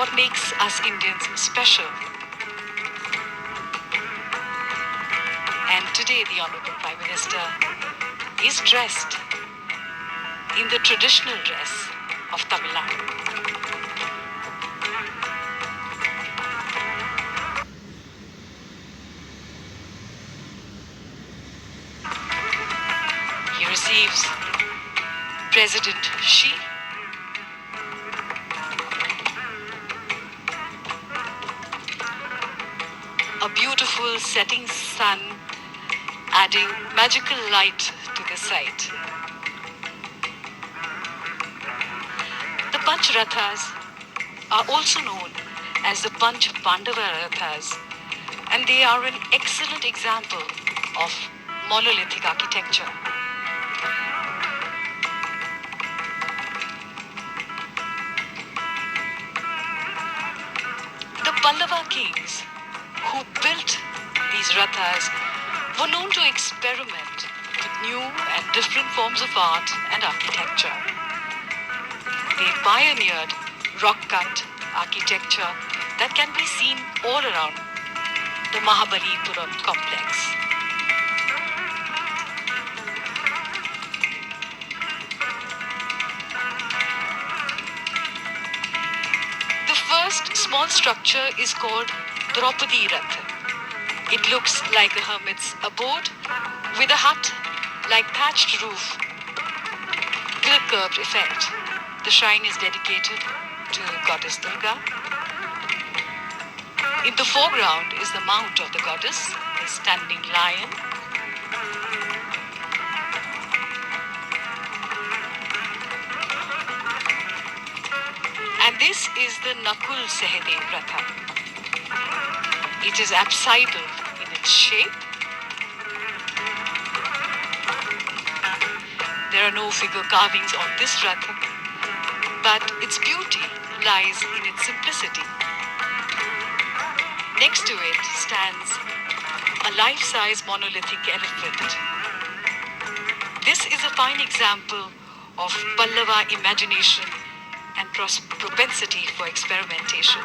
What makes us Indians special? And today the Honorable Prime Minister is dressed in the traditional dress of Tamil Nadu. He receives President Xi, a beautiful setting sun adding magical light to the sight. The Panch Rathas are also known as the Panch Pandava Rathas, and they are an excellent example of monolithic architecture. The Pallava kings who built these rathas were known to experiment with new and different forms of art and architecture. They pioneered rock-cut architecture that can be seen all around the Mamallapuram complex. The first small structure is called Draupadi Rath. It looks like a hermit's abode with a hut like thatched roof with a curved effect. The shrine is dedicated to Goddess Durga. In the foreground is the mount of the goddess, the standing lion. And this is the Nakul Sahadev Ratha. It is apsidal in its shape. There are no figure carvings on this Ratha, but its beauty lies in its simplicity. Next to it stands a life-size monolithic elephant. This is a fine example of Pallava imagination and propensity for experimentation.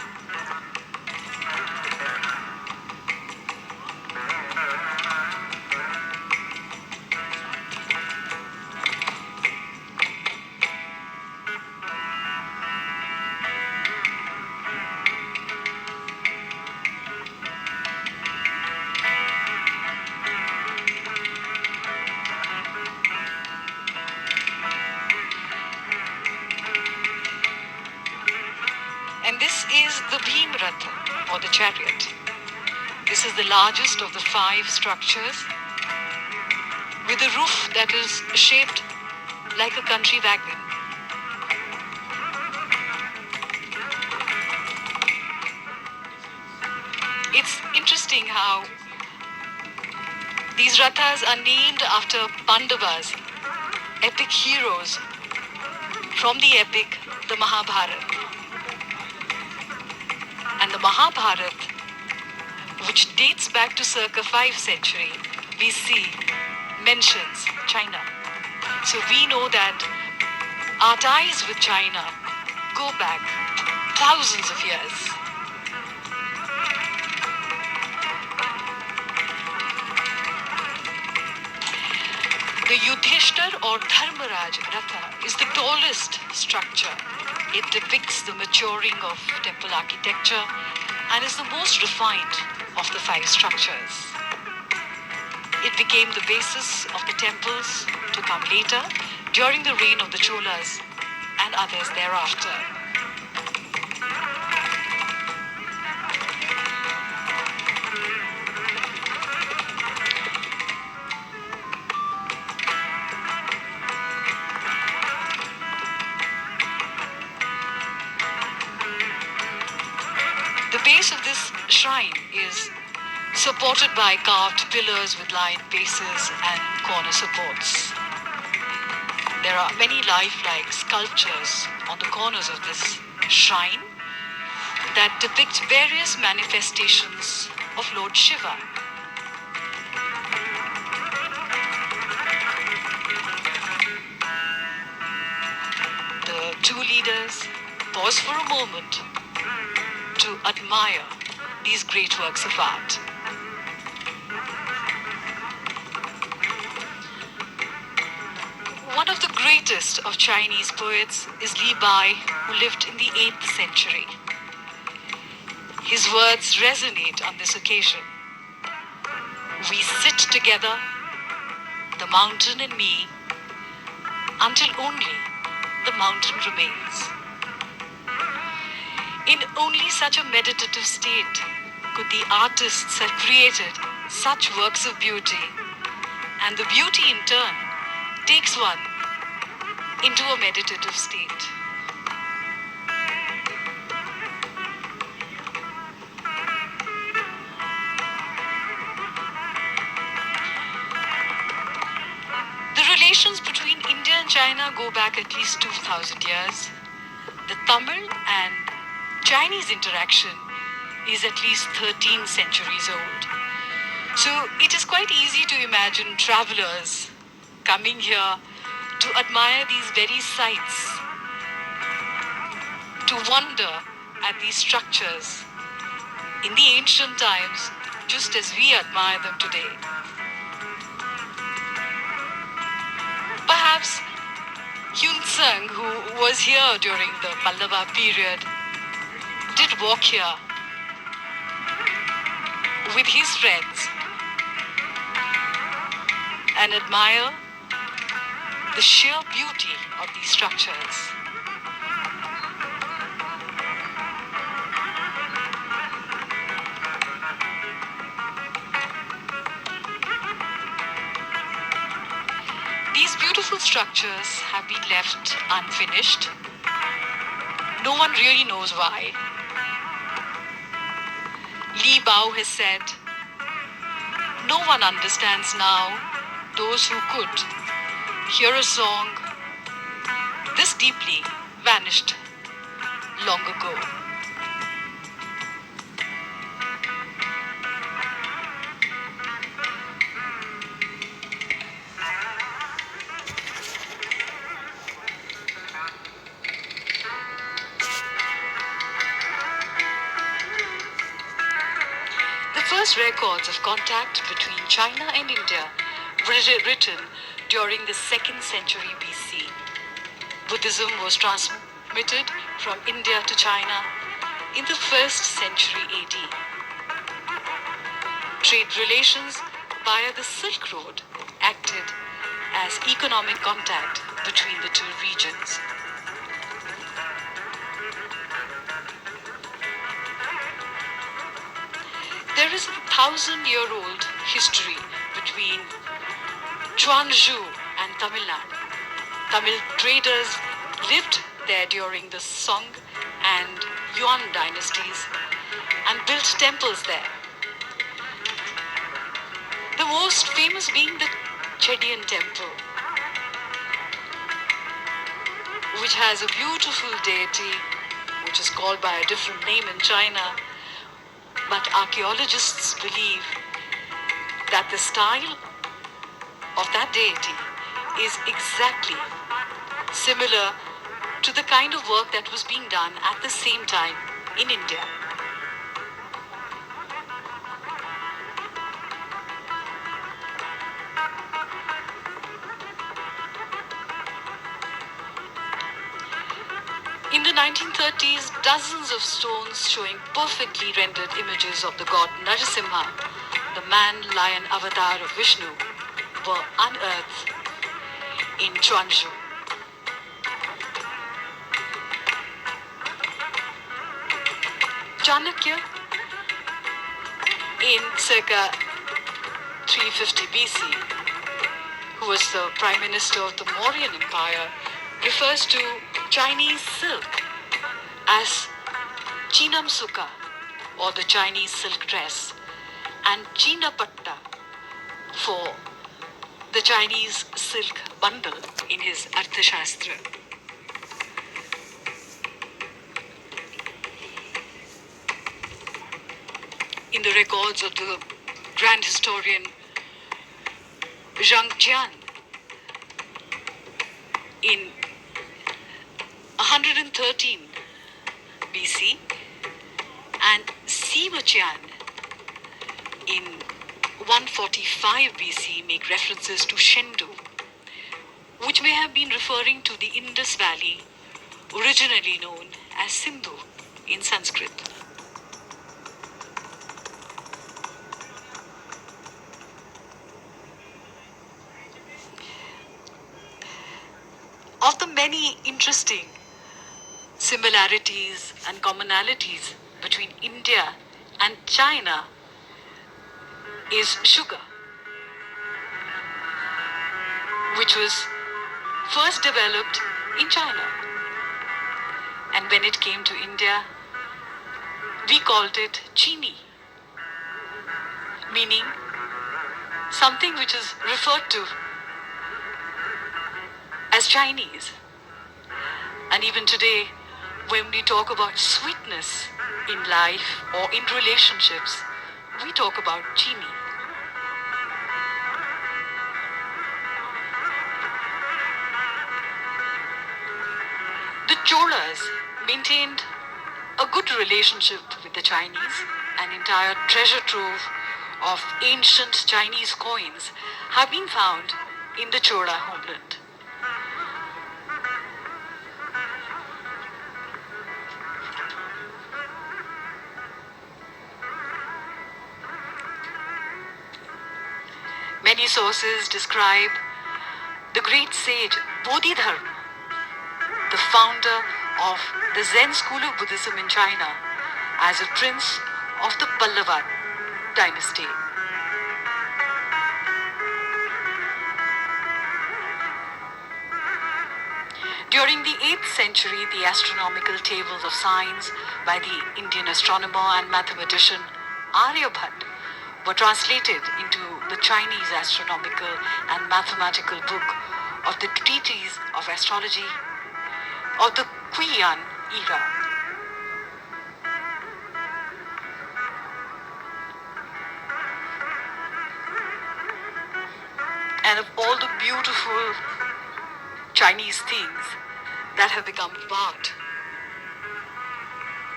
And this is the Bhim Ratha, or the chariot. This is the largest of the 5 structures, with a roof that is shaped like a country wagon. It's interesting how these Rathas are named after Pandavas, epic heroes from the epic, the Mahabharata. And the Mahabharata, which dates back to circa 5th century BC, mentions China. So we know that our ties with China go back thousands of years. The Yudhishthir or Dharmaraj Ratha is the tallest structure. It depicts the maturing of temple architecture and is the most refined of the 5 structures. It became the basis of the temples to come later during the reign of the Cholas and others thereafter. The base of this shrine is supported by carved pillars with lion bases and corner supports. There are many lifelike sculptures on the corners of this shrine that depict various manifestations of Lord Shiva. The two leaders pause for a moment to admire these great works of art. One of the greatest of Chinese poets is Li Bai, who lived in the 8th century. His words resonate on this occasion. We sit together, the mountain and me, until only the mountain remains. In only such a meditative state could the artists have created such works of beauty, and the beauty in turn takes one into a meditative state. The relations between India and China go back at least 2000 years. The Tamil and Chinese interaction is at least 13 centuries old. So it is quite easy to imagine travelers coming here to admire these very sights, to wonder at these structures in the ancient times, just as we admire them today. Perhaps Hyun Sung, who was here during the Pallava period, did walk here with his friends and admire the sheer beauty of these structures. These beautiful structures have been left unfinished. No one really knows why. Li Bao has said, "No one understands now those who could hear a song this deeply vanished long ago." The first records of contact between China and India were written during the 2nd century BC. Buddhism was transmitted from India to China in the 1st century AD. Trade relations via the Silk Road acted as economic contact between the two regions. There is a 1,000-year-old history between Chuanzhou and Tamilnadu. Tamil traders lived there during the Song and Yuan dynasties and built temples there. The most famous being the Chedian temple, which has a beautiful deity which is called by a different name in China. But archaeologists believe that the style of that deity is exactly similar to the kind of work that was being done at the same time in India. In the 1930s, dozens of stones showing perfectly rendered images of the god Narasimha, the man-lion avatar of Vishnu, were unearthed in Chuanzhou. Chanakya, in circa 350 BC, who was the Prime Minister of the Mauryan Empire, refers to Chinese silk as Chinam Sukha, or the Chinese silk dress, and Chinapatta for the Chinese silk bundle in his Arthashastra. In the records of the grand historian Zhang Jian, in 113 BC Sivachan in 145 BC make references to Shendu, which may have been referring to the Indus Valley, originally known as Sindhu in Sanskrit. Of the many interesting similarities and commonalities between India and China is sugar, which was first developed in China. And when it came to India, we called it chini, meaning something which is referred to as Chinese. And even today, when we talk about sweetness in life or in relationships, we talk about chini. The Cholas maintained a good relationship with the Chinese. An entire treasure trove of ancient Chinese coins have been found in the Chola homeland. Many sources describe the great sage Bodhidharma, the founder of the Zen school of Buddhism in China, as a prince of the Pallava dynasty. During the 8th century, the astronomical tables of science by the Indian astronomer and mathematician Aryabhat were translated into the Chinese astronomical and mathematical book of the Treatise of Astrology of the Qian era. And of all the beautiful Chinese things that have become part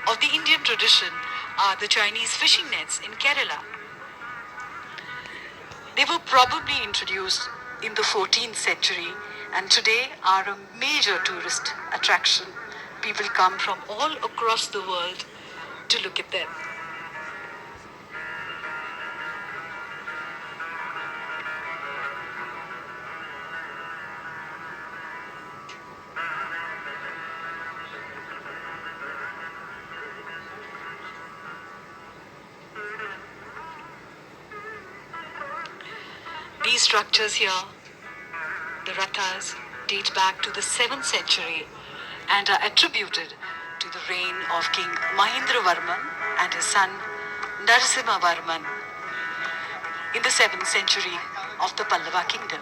of the Indian tradition are the Chinese fishing nets in Kerala. They were probably introduced in the 14th century and today are a major tourist attraction. People come from all across the world to look at them. These structures here, the rathas, date back to the 7th century and are attributed to the reign of King Mahendravarman and his son Narasimhavarman in the 7th century of the Pallava kingdom.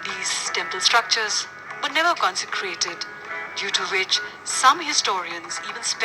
These temple structures were never consecrated, due to which some historians even speculate